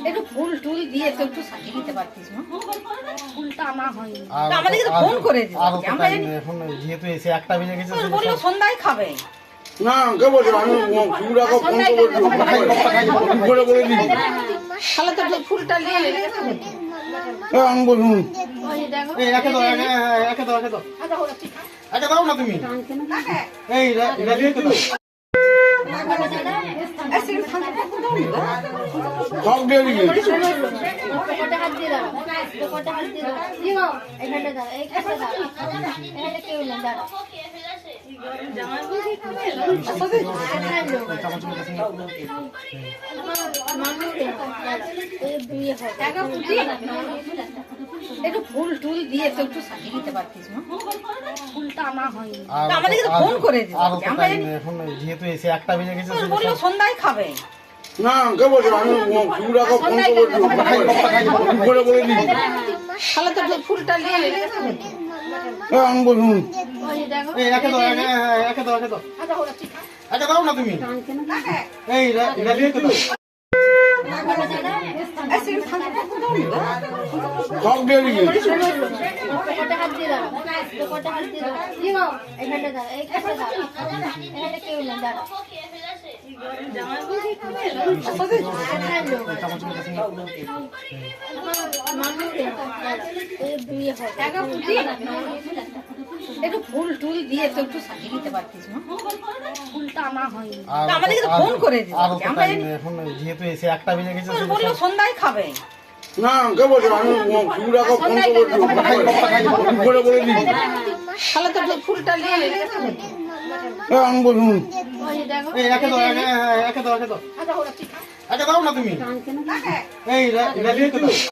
একটু ফুল টুল দিয়ে তো একটু সাজিয়ে দিতে পারতিস না, ফুলটা আনা হয়নি। আমাদেরকে তো ফোন করে দিস, আমরা এখন যেহেতু এসে একটা বেজে গেছে বললো সন্ধ্যায় খাবে না, কে বলছো আমি ফুলটাকে ফোন করে বলে দিই তাহলে তো ফুলটা নিয়ে আমি বলুন ওই দেখো একে দাও একে দাও না তুমি এই রেডি তো সব দিয়ে দিই একটু ফুল টুল দিয়ে তো একটু সাজিয়ে দিতে পারতিস না, ফুলটা আনা হয়নি। আমাদেরকে তো ফোন করে দিস, আমরা এখন যেহেতু এসে একটা বেজে গেছে বললো সন্ধ্যায় খাবে না, কে বলছো আমি ফুলটাকে ফোন করে বলে দিই তাহলে তো ফুলটা নিয়ে আমি বলুন ওই দেখো একে দাও একে দাও না তুমি এই রেডি তো সব দিয়ে দিই একটু ফুল টুল দিয়ে তো একটু সাজিয়ে দিতে পারতিস না, ফুলটা আনা হয়নি। আমাদেরকে তো ফোন করে দিস, আমরা এখন যেহেতু এসে একটা বেজে গেছে বললো সন্ধ্যায় খাবে না, কে বলছো আমি ফুলটাকে ফোন করে বলে দিই তাহলে তো ফুলটা নিয়ে আমি বলুন ওই দেখো একে দাও না তুমি এই রেডি তো